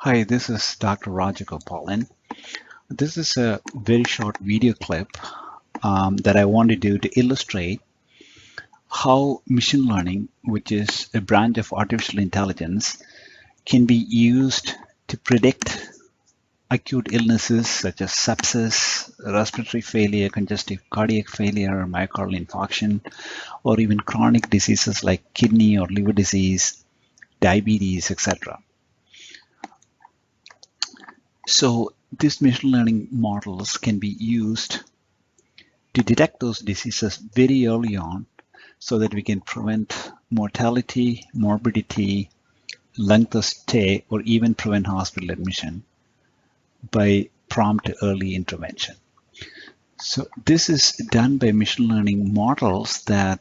Hi, this is Dr. Raj Gopalan. This is a very short video clip that I want to do to illustrate how machine learning, which is a branch of artificial intelligence, can be used to predict acute illnesses such as sepsis, respiratory failure, congestive cardiac failure, myocardial infarction, or even chronic diseases like kidney or liver disease, diabetes, etc. So these machine learning models can be used to detect those diseases very early on so that we can prevent mortality, morbidity, length of stay, or even prevent hospital admission by prompt early intervention. So this is done by machine learning models that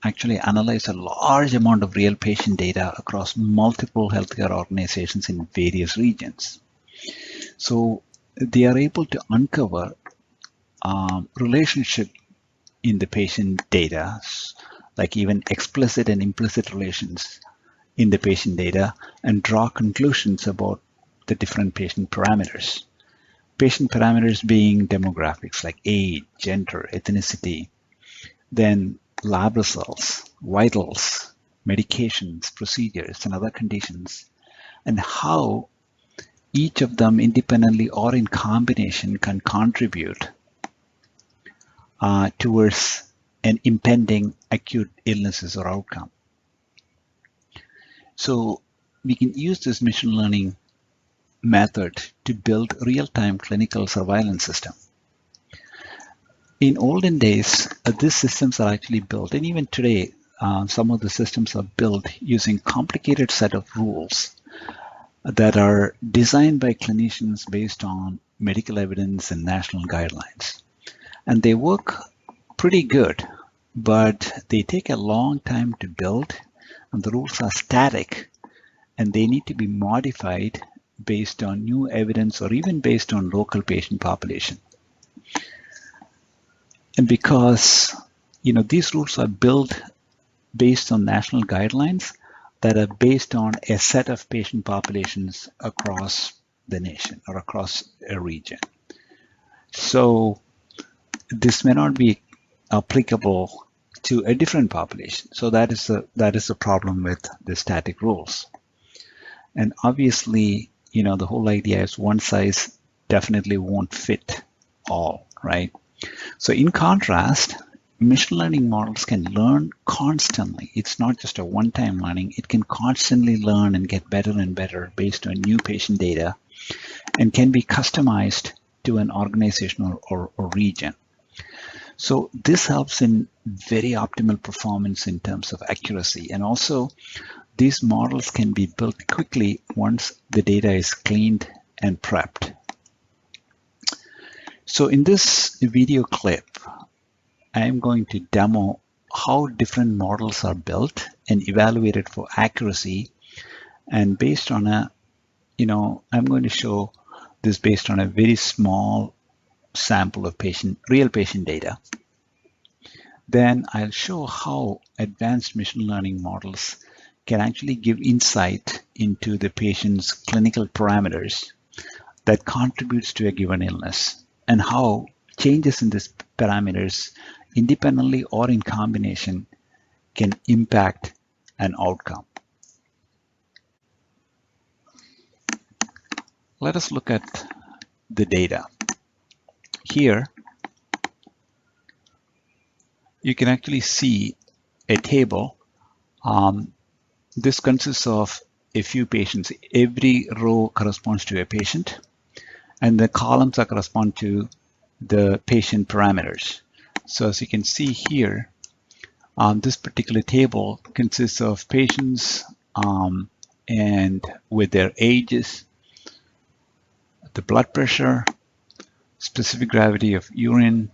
actually analyze a large amount of real patient data across multiple healthcare organizations in various regions. So they are able to uncover relationship in the patient data, like even explicit and implicit relations in the patient data, and draw conclusions about the different patient parameters. Patient parameters being demographics like age, gender, ethnicity, then lab results, vitals, medications, procedures, and other conditions, and how each of them independently or in combination can contribute towards an impending acute illnesses or outcome. So we can use this machine learning method to build real-time clinical surveillance system. In olden days, these systems are actually built, and even today, some of the systems are built using complicated set of rules that are designed by clinicians based on medical evidence and national guidelines. And they work pretty good, but they take a long time to build, and the rules are static, and they need to be modified based on new evidence or even based on local patient population. And because these rules are built based on national guidelines that are based on a set of patient populations across the nation or across a region. So this may not be applicable to a different population. So that is the problem with the static rules. And obviously, the whole idea is one size definitely won't fit all, right? So in contrast, machine learning models can learn constantly. It's not just a one-time learning. It can constantly learn and get better and better based on new patient data and can be customized to an organization or region. So this helps in very optimal performance in terms of accuracy. And also, these models can be built quickly once the data is cleaned and prepped. So in this video clip, I am going to demo how different models are built and evaluated for accuracy. And based on I'm going to show this based on a very small sample of real patient data. Then I'll show how advanced machine learning models can actually give insight into the patient's clinical parameters that contributes to a given illness, and how changes in these parameters independently or in combination can impact an outcome. Let us look at the data. Here, you can actually see a table. This consists of a few patients. Every row corresponds to a patient, and the columns correspond to the patient parameters. So as you can see here, this particular table consists of patients and with their ages, the blood pressure, specific gravity of urine,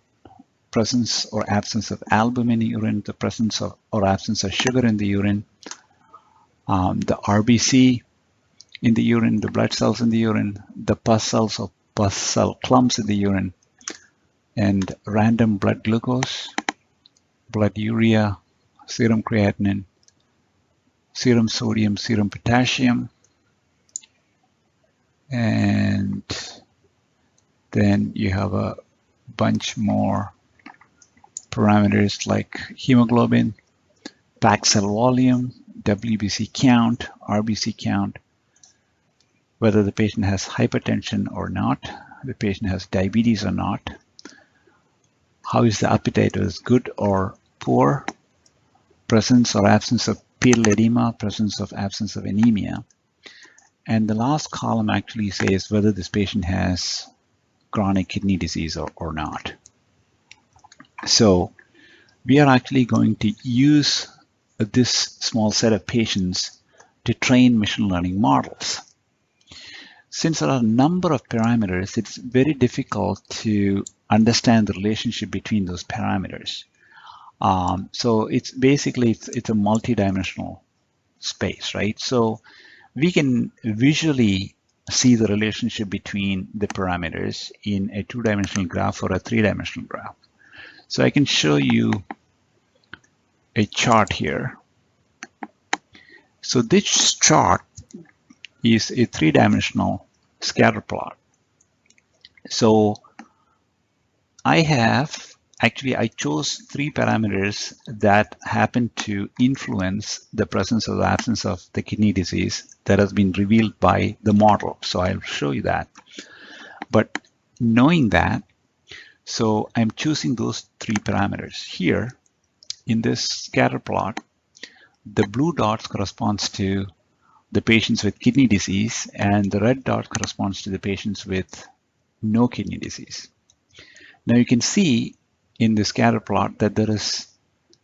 presence or absence of albumin in urine, the presence of or absence of sugar in the urine, the RBC in the urine, the blood cells in the urine, the pus cells or pus cell clumps in the urine, and random blood glucose, blood urea, serum creatinine, serum sodium, serum potassium, And then you have a bunch more parameters like hemoglobin, packed cell volume, WBC count, RBC count, whether the patient has hypertension or not, the patient has diabetes or not, how is the appetite, is good or poor, presence or absence of pedal edema, presence of absence of anemia. And the last column actually says whether this patient has chronic kidney disease or not. So we are actually going to use this small set of patients to train machine learning models. Since there are a number of parameters, it's very difficult to understand the relationship between those parameters. So it's basically, it's a multi-dimensional space, right? So we can visually see the relationship between the parameters in a two-dimensional graph or a three-dimensional graph. So I can show you a chart here. So this chart is a three-dimensional scatter plot. So I chose three parameters that happen to influence the presence or the absence of the kidney disease that has been revealed by the model. So I'll show you that. But knowing that, so I'm choosing those three parameters. Here in this scatter plot, the blue dots corresponds to the patients with kidney disease, and the red dot corresponds to the patients with no kidney disease. Now you can see in the scatter plot that there is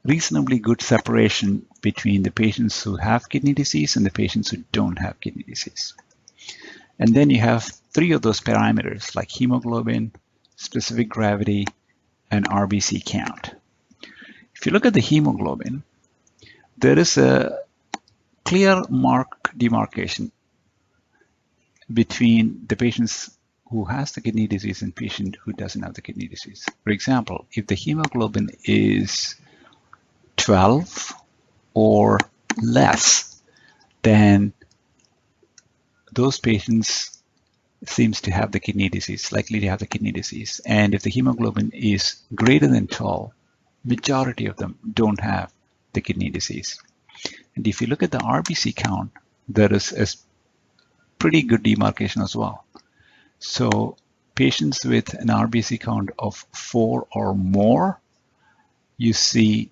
reasonably good separation between the patients who have kidney disease and the patients who don't have kidney disease. And then you have three of those parameters like hemoglobin, specific gravity, and RBC count. If you look at the hemoglobin, there is a clear demarcation between the patients who has the kidney disease and patient who doesn't have the kidney disease. For example, if the hemoglobin is 12 or less, then those patients seems to have the kidney disease, likely to have the kidney disease. And if the hemoglobin is greater than 12, majority of them don't have the kidney disease. And if you look at the RBC count, there is a pretty good demarcation as well. So patients with an RBC count of 4 or more, you see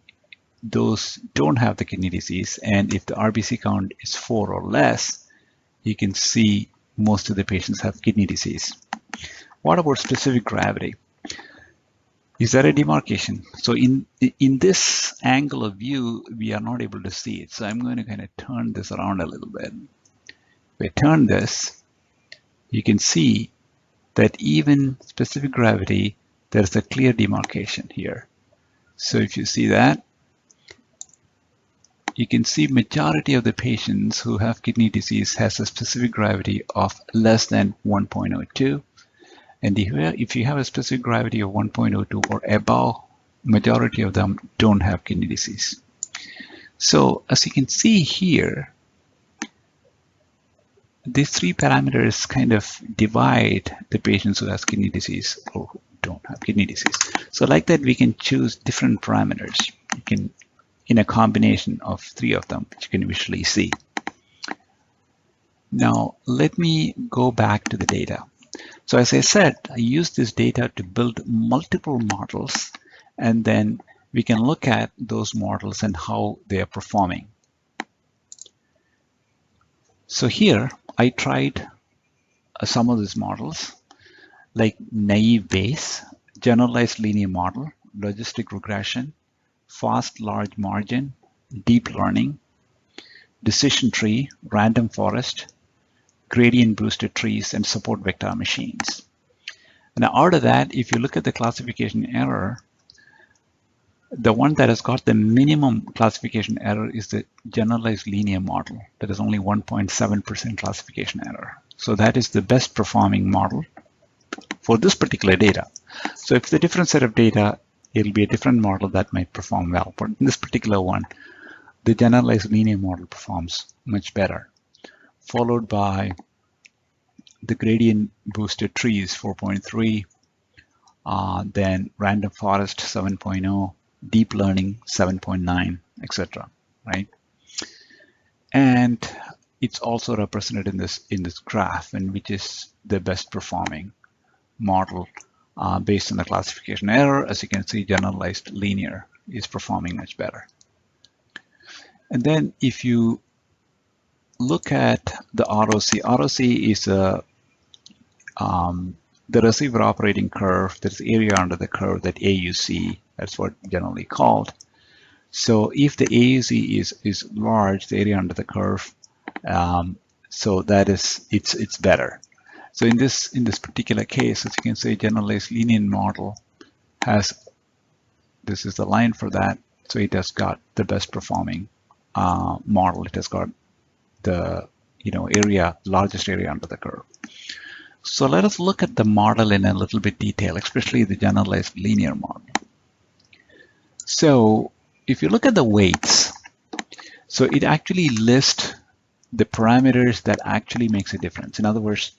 those don't have the kidney disease. And if the RBC count is 4 or less, you can see most of the patients have kidney disease. What about specific gravity? Is there a demarcation? So in this angle of view, we are not able to see it. So I'm going to kind of turn this around a little bit. If I turn this, you can see that even specific gravity, there's a clear demarcation here. So if you see that, you can see majority of the patients who have kidney disease has a specific gravity of less than 1.02. And if you have a specific gravity of 1.02 or above, majority of them don't have kidney disease. So as you can see here, these three parameters kind of divide the patients who have kidney disease or who don't have kidney disease. So like that, we can choose different parameters. You can, in a combination of three of them, which you can visually see. Now, let me go back to the data. So as I said, I use this data to build multiple models, and then we can look at those models and how they are performing. So here, I tried some of these models, like naive Bayes, generalized linear model, logistic regression, fast large margin, deep learning, decision tree, random forest, gradient boosted trees, and support vector machines. Now out of that, if you look at the classification error, the one that has got the minimum classification error is the generalized linear model. That is only 1.7% classification error. So that is the best performing model for this particular data. So if it's a different set of data, it'll be a different model that might perform well. But in this particular one, the generalized linear model performs much better, followed by the gradient boosted tree is 4.3, then random forest 7.0, deep learning 7.9, etc. Right? And it's also represented in this graph, and which is the best performing model based on the classification error. As you can see, generalized linear is performing much better. And then if you look at the ROC is the receiver operating curve. There's area under the curve, that AUC, that's what generally called. So if the AUC is large, the area under the curve, so that is it's better. So in this particular case, as you can see, generalized linear model has, this is the line for that. So it has got the best performing model. It has got the largest area under the curve. So let us look at the model in a little bit detail, especially the generalized linear model. So if you look at the weights, so it actually lists the parameters that actually makes a difference. In other words,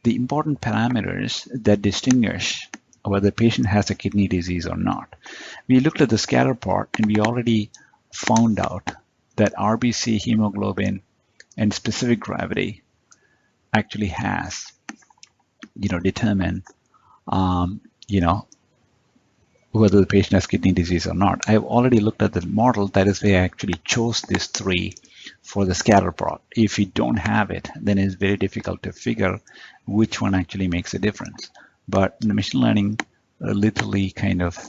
the important parameters that distinguish whether the patient has a kidney disease or not. We looked at the scatter plot, and we already found out that RBC, hemoglobin, and specific gravity actually has, determine, whether the patient has kidney disease or not. I've already looked at the model. That is why I actually chose these three for the scatter plot. If you don't have it, then it's very difficult to figure which one actually makes a difference. But the machine learning literally kind of,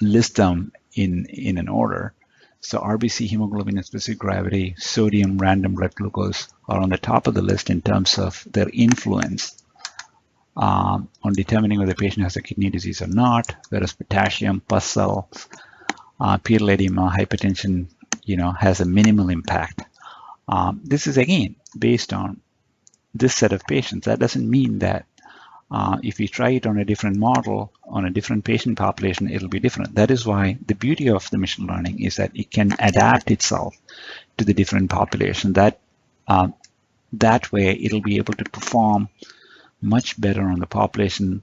list them in an order. So RBC, hemoglobin, and specific gravity, sodium, random blood glucose are on the top of the list in terms of their influence on determining whether the patient has a kidney disease or not, whereas potassium, pus cells, portal edema, hypertension, has a minimal impact. This is again based on this set of patients. That doesn't mean that if we try it on a different model, on a different patient population, it'll be different. That is why the beauty of the machine learning is that it can adapt itself to the different population. That way it'll be able to perform much better on the population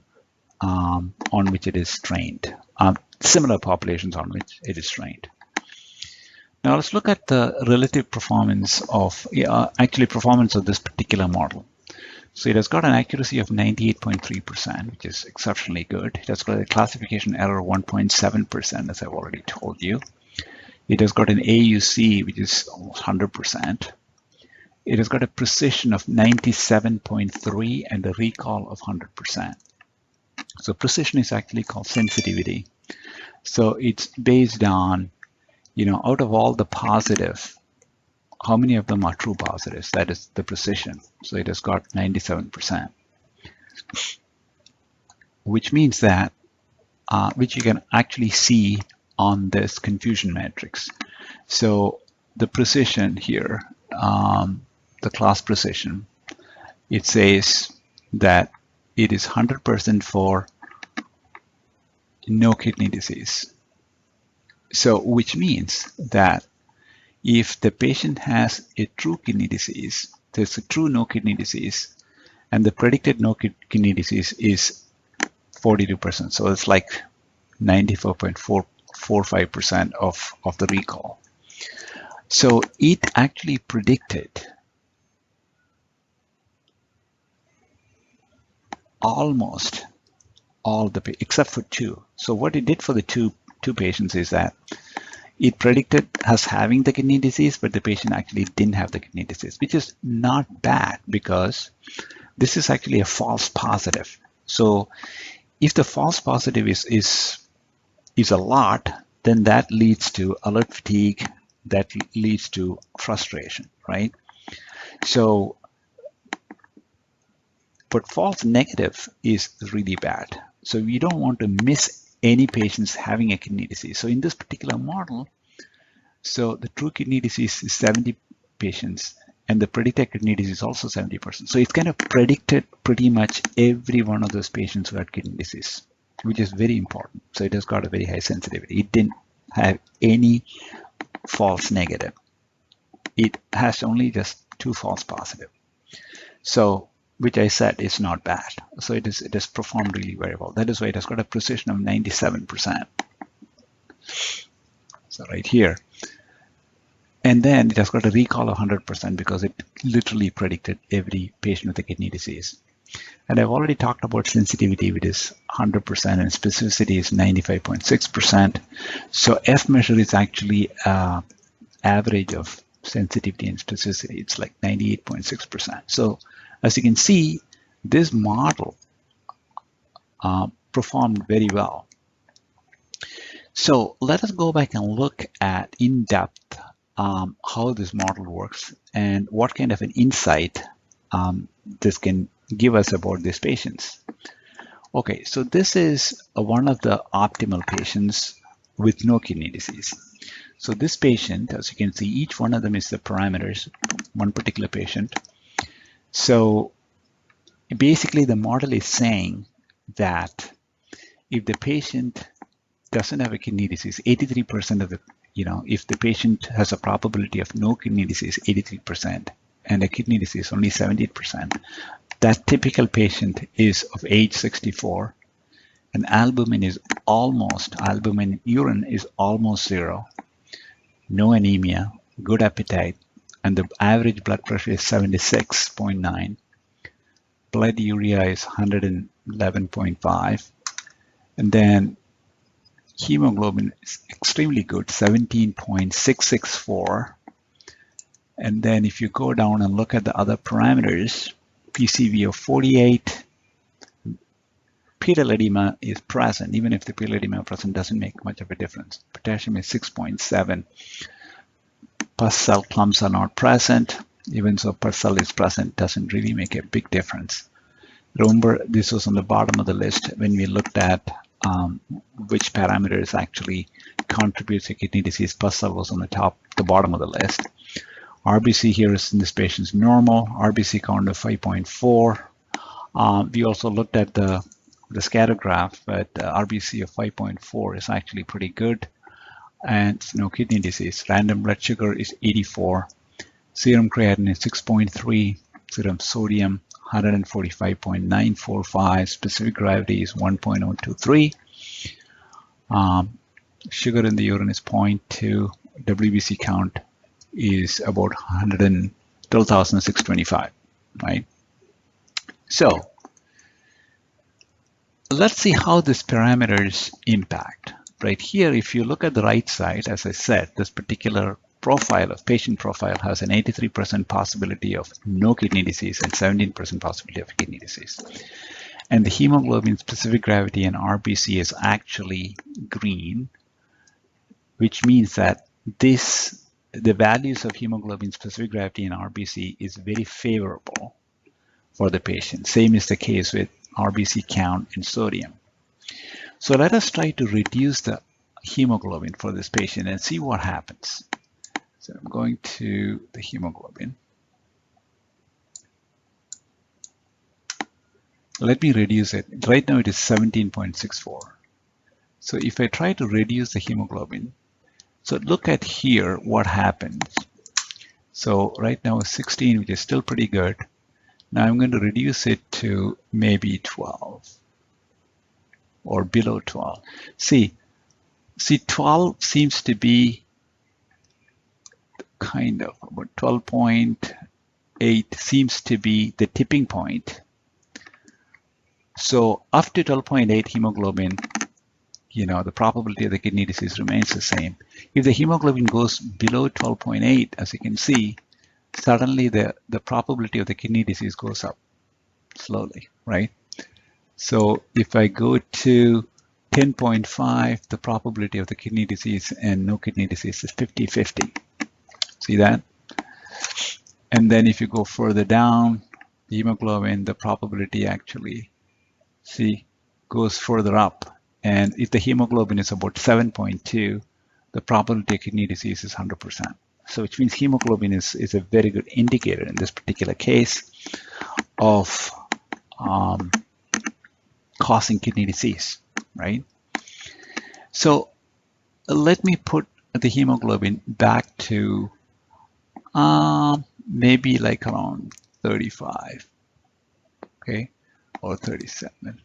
on which it is trained, similar populations on which it is trained. Now let's look at the relative performance of, performance of this particular model. So it has got an accuracy of 98.3%, which is exceptionally good. It has got a classification error of 1.7%, as I've already told you. It has got an AUC, which is almost 100%. It has got a precision of 97.3 and a recall of 100%. So precision is actually called sensitivity. So it's based on, out of all the positive, how many of them are true positives? That is the precision. So it has got 97%, which means that, which you can actually see on this confusion matrix. So the precision here, the class precision, it says that it is 100% for no kidney disease. So which means that if the patient has a true kidney disease, there's a true no kidney disease, and the predicted no kidney disease is 42%. So it's like 94.45% of the recall. So it actually predicted almost all the, except for two. So what it did for the two patients is that it predicted us having the kidney disease, but the patient actually didn't have the kidney disease, which is not bad because this is actually a false positive. So if the false positive is a lot, then that leads to alert fatigue, that leads to frustration, right? So, but false negative is really bad. So we don't want to miss any patients having a kidney disease. So in this particular model, so the true kidney disease is 70 patients, and the predicted kidney disease is also 70%. So it's kind of predicted pretty much every one of those patients who had kidney disease, which is very important. So it has got a very high sensitivity. It didn't have any false negative. It has only just two false positive. So which I said is not bad. So it is performed really very well. That is why it has got a precision of 97%. So right here. And then it has got a recall of 100% because it literally predicted every patient with a kidney disease. And I've already talked about sensitivity, which is 100%, and specificity is 95.6%. So F measure is actually average of sensitivity and specificity. It's like 98.6%. So as you can see, this model performed very well. So let us go back and look at in depth how this model works and what kind of an insight this can give us about these patients. Okay, so this is one of the optimal patients with no kidney disease. So this patient, as you can see, each one of them is the parameters, one particular patient. So basically the model is saying that if the patient doesn't have a kidney disease, 83% of the, if the patient has a probability of no kidney disease, 83%, and a kidney disease, only 78%, that typical patient is of age 64, and albumin urine is almost 0, no anemia, good appetite, and the average blood pressure is 76.9. Blood urea is 111.5, and then hemoglobin is extremely good, 17.664. And then if you go down and look at the other parameters, PCV of 48, pedal edema is present. Even if the pedal edema present doesn't make much of a difference. Potassium is 6.7. Pus cell clumps are not present. Even so pus cell is present, doesn't really make a big difference. Remember, this was on the bottom of the list when we looked at which parameters actually contribute to kidney disease. Pus cell was on the bottom of the list. RBC here is in this patient's normal, RBC count of 5.4. We also looked at the scatter graph, but RBC of 5.4 is actually pretty good, and no kidney disease. Random blood sugar is 84. Serum creatinine is 6.3. Serum sodium 145.945. Specific gravity is 1.023. Sugar in the urine is 0.2. WBC count is about 112,625, right? So let's see how these parameters impact. Right here, if you look at the right side, as I said, this particular patient profile has an 83% possibility of no kidney disease and 17% possibility of kidney disease. And the hemoglobin, specific gravity, and RBC is actually green, which means that the values of hemoglobin, specific gravity, and RBC is very favorable for the patient. Same is the case with RBC count and sodium. So let us try to reduce the hemoglobin for this patient and see what happens. So I'm going to the hemoglobin. Let me reduce it. Right now it is 17.64. So if I try to reduce the hemoglobin, so look at here what happens. So right now it's 16, which is still pretty good. Now I'm going to reduce it to maybe 12 or below 12. See, 12 seems to be kind of about 12.8 seems to be the tipping point. So up to 12.8 hemoglobin, the probability of the kidney disease remains the same. If the hemoglobin goes below 12.8, as you can see, suddenly the probability of the kidney disease goes up slowly, right? So if I go to 10.5, the probability of the kidney disease and no kidney disease is 50-50. See that? And then if you go further down, the hemoglobin, the probability actually, goes further up. And if the hemoglobin is about 7.2, the probability of kidney disease is 100%. So which means hemoglobin is a very good indicator in this particular case of causing kidney disease, right? So let me put the hemoglobin back to maybe like around 35. okay, or 37.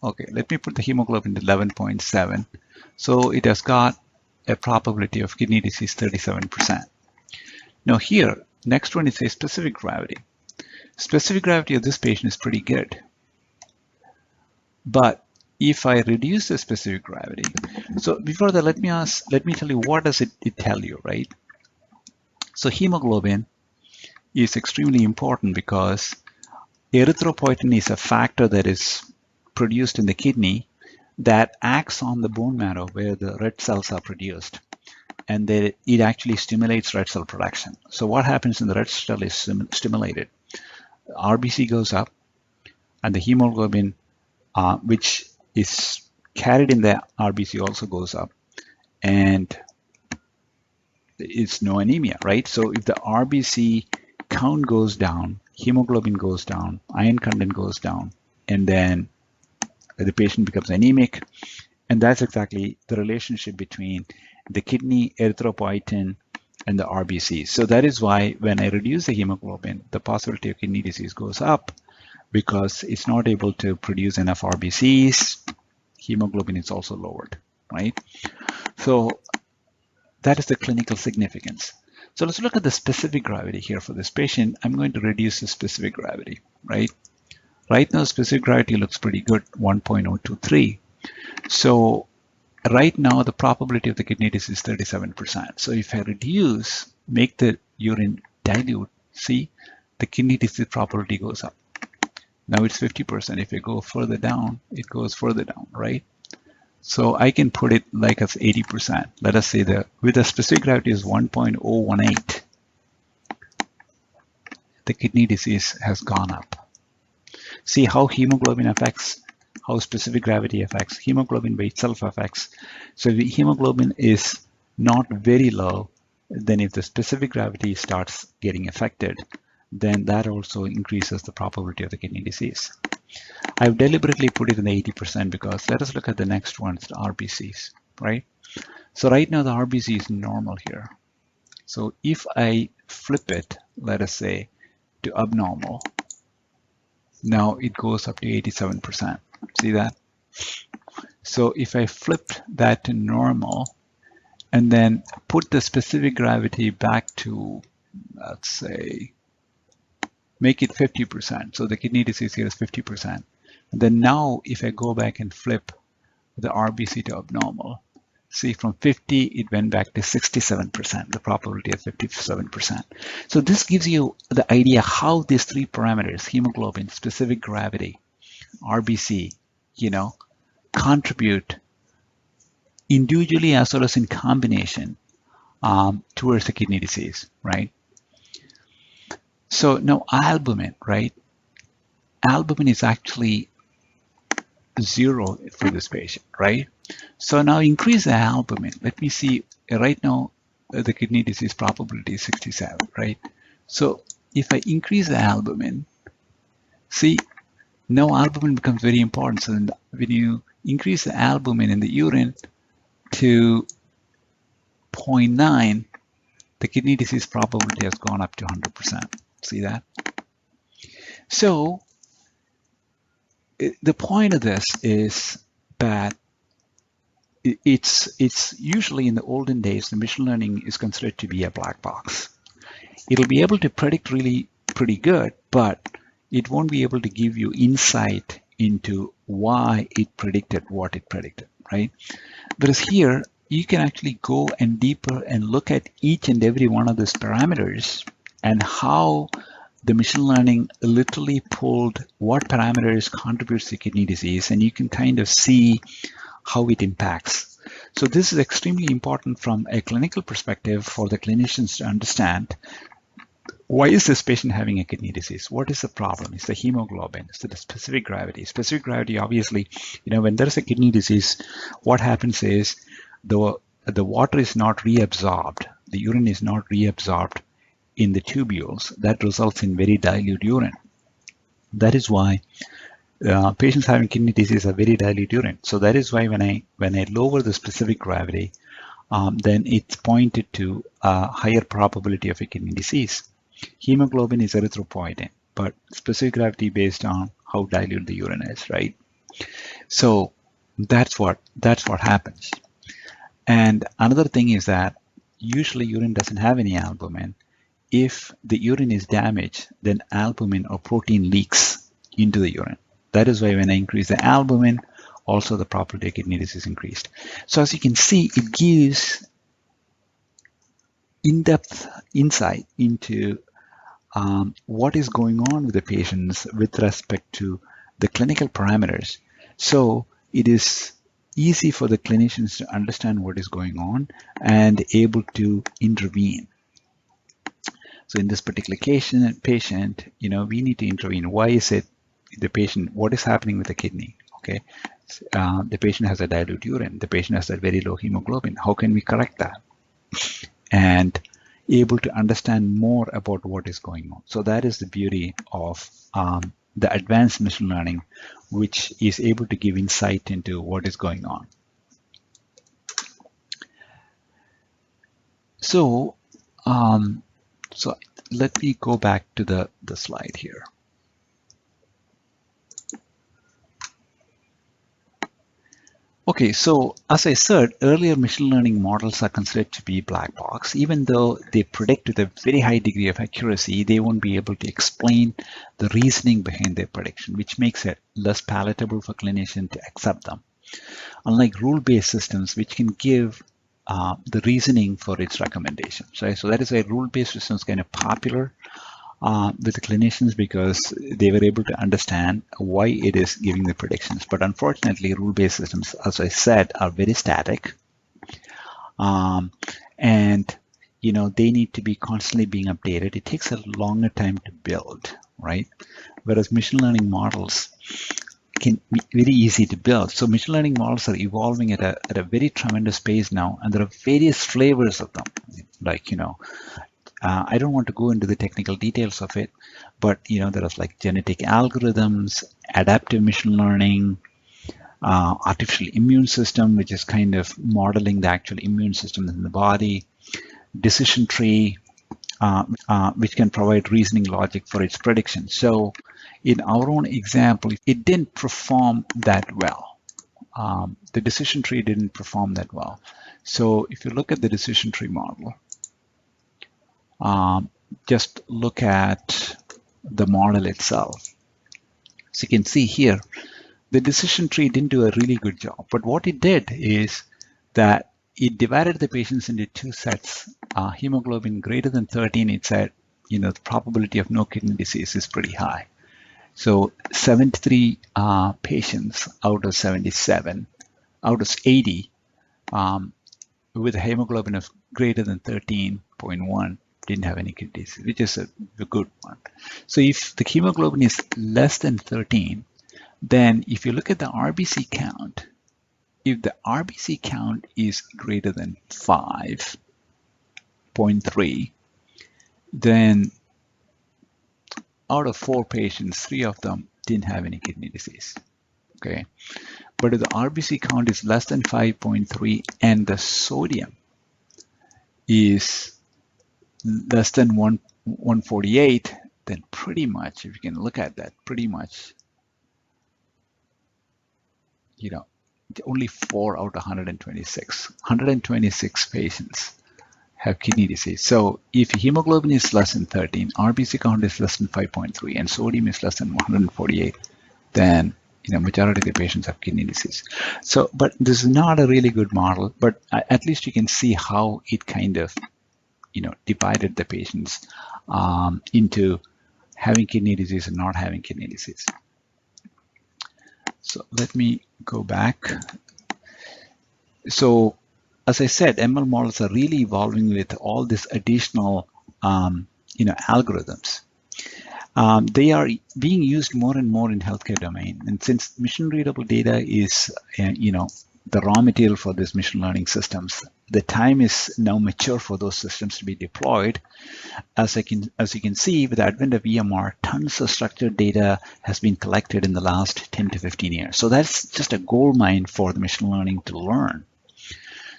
Okay, let me put the hemoglobin to 11.7. So it has got a probability of kidney disease 37%. Now here, next one is a specific gravity. Specific gravity of this patient is pretty good. But if I reduce the specific gravity, so before that, let me tell you, what does it tell you, right? So hemoglobin is extremely important because erythropoietin is a factor that is produced in the kidney that acts on the bone marrow where the red cells are produced, and it actually stimulates red cell production. So what happens when the red cell is stimulated? RBC goes up, and the hemoglobin, which is carried in the RBC, also goes up, and it's no anemia, right? So if the RBC count goes down, hemoglobin goes down, iron content goes down, and then the patient becomes anemic. And that's exactly the relationship between the kidney, erythropoietin, and the RBC. So that is why when I reduce the hemoglobin, the possibility of kidney disease goes up, because it's not able to produce enough RBCs. Hemoglobin is also lowered, right? So that is the clinical significance. So let's look at the specific gravity here for this patient. I'm going to reduce the specific gravity, right? Right now, specific gravity looks pretty good, 1.023. So right now, the probability of the kidney disease is 37%. So if I reduce, make the urine dilute, see, the kidney disease probability goes up. Now it's 50%. If I go further down, it goes further down, right? So I can put it like as 80%. Let us say that with the specific gravity is 1.018, the kidney disease has gone up. See how hemoglobin affects, how specific gravity affects, hemoglobin by itself affects. So if the hemoglobin is not very low, then if the specific gravity starts getting affected, then that also increases the probability of the kidney disease. I've deliberately put it in the 80% because let us look at the next ones, the RBCs, right? So right now the RBC is normal here. So if I flip it, let us say, to abnormal, now it goes up to 87%. See that? So if I flip that to normal and then put the specific gravity back to, let's say, make it 50%. So the kidney disease here is 50%. And then now if I go back and flip the RBC to abnormal, see from 50, it went back to 67%, the probability of 57%. So this gives you the idea how these three parameters, hemoglobin, specific gravity, RBC, contribute individually as well as in combination towards the kidney disease, right? So now albumin, right? Albumin is actually 0 for this patient, right? So now increase the albumin. Let me see, right now the kidney disease probability is 67, right? So if I increase the albumin, see, now albumin becomes very important. So when you increase the albumin in the urine to 0.9, the kidney disease probability has gone up to 100%. See that? So the point of this is that it's usually in the olden days, the machine learning is considered to be a black box. It'll be able to predict really pretty good, but it won't be able to give you insight into why it predicted what it predicted, right? Whereas here, you can actually go and deeper and look at each and every one of these parameters and how the machine learning literally pulled what parameters contributes to kidney disease, and you can kind of see how it impacts. So this is extremely important from a clinical perspective for the clinicians to understand, why is this patient having a kidney disease? What is the problem? It's the hemoglobin, it's the specific gravity. Specific gravity, obviously, when there's a kidney disease, what happens is the water is not reabsorbed, the urine is not reabsorbed in the tubules. That results in very dilute urine. That is why patients having kidney disease have very dilute urine. So that is why when I lower the specific gravity, then it's pointed to a higher probability of a kidney disease. Hemoglobin is erythropoietin. but specific gravity based on how dilute the urine is, right? So that's what happens. And another thing is that usually urine doesn't have any albumin. If the urine is damaged, then albumin or protein leaks into the urine. That is why when I increase the albumin, also the probability of kidney disease increased. So as you can see, it gives in-depth insight into what is going on with the patients with respect to the clinical parameters. So it is easy for the clinicians to understand what is going on and able to intervene. So in this particular patient, we need to intervene. Why is it the patient, what is happening with the kidney? Okay, the patient has a dilute urine. The patient has a very low hemoglobin. How can we correct that? And able to understand more about what is going on. So that is the beauty of the advanced machine learning, which is able to give insight into what is going on. So, so let me go back to the slide here. Okay, so as I said earlier, machine learning models are considered to be black box. Even though they predict with a very high degree of accuracy, they won't be able to explain the reasoning behind their prediction, which makes it less palatable for clinicians to accept them. Unlike rule-based systems, which can give the reasoning for its recommendations, right? So that is why rule-based systems are kind of popular with the clinicians, because they were able to understand why it is giving the predictions. But unfortunately, rule-based systems, as I said, are very static, and they need to be constantly being updated. It takes a longer time to build, right? Whereas machine learning models can be very easy to build. So machine learning models are evolving at a very tremendous pace now, and there are various flavors of them. Like, I don't want to go into the technical details of it, but there are like genetic algorithms, adaptive machine learning, artificial immune system, which is kind of modeling the actual immune system in the body, decision tree, which can provide reasoning logic for its prediction. So in our own example, it didn't perform that well. The decision tree didn't perform that well. So if you look at the decision tree model, just look at the model itself. So you can see here, the decision tree didn't do a really good job. But what it did is that it divided the patients into two sets. Hemoglobin greater than 13, it said, the probability of no kidney disease is pretty high. So 73 patients out of 77, out of 80, with a hemoglobin of greater than 13.1, didn't have any kidney disease, which is a good one. So if the hemoglobin is less than 13, then if you look at the RBC count, if the RBC count is greater than 5.3, then out of 4 patients, 3 of them didn't have any kidney disease. Okay, but if the RBC count is less than 5.3 and the sodium is less than 148, then pretty much, if you can look at that, pretty much, only 4 out of 126 patients have kidney disease. So if hemoglobin is less than 13, RBC count is less than 5.3, and sodium is less than 148, then majority of the patients have kidney disease. So, but this is not a really good model, but at least you can see how it kind of divided the patients into having kidney disease and not having kidney disease. So let me go back. So as I said, ML models are really evolving with all this additional algorithms. They are being used more and more in healthcare domain. And since mission readable data is the raw material for these machine learning systems, the time is now mature for those systems to be deployed. As you can see, with the advent of EMR, tons of structured data has been collected in the last 10 to 15 years. So that's just a gold mine for the machine learning to learn.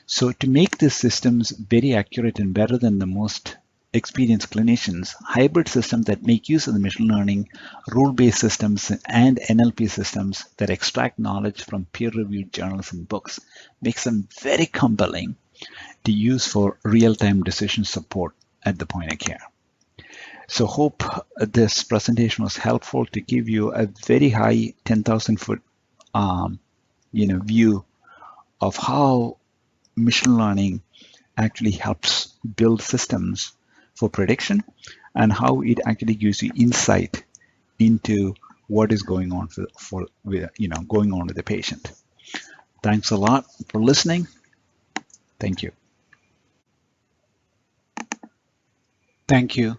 So to make these systems very accurate and better than the most experienced clinicians, hybrid systems that make use of the machine learning, rule-based systems, and NLP systems that extract knowledge from peer-reviewed journals and books makes them very compelling to use for real-time decision support at the point of care. So hope this presentation was helpful to give you a very high 10,000 foot view of how machine learning actually helps build systems for prediction and how it actually gives you insight into what is going on going on with the patient. Thanks a lot for listening. Thank you. Thank you.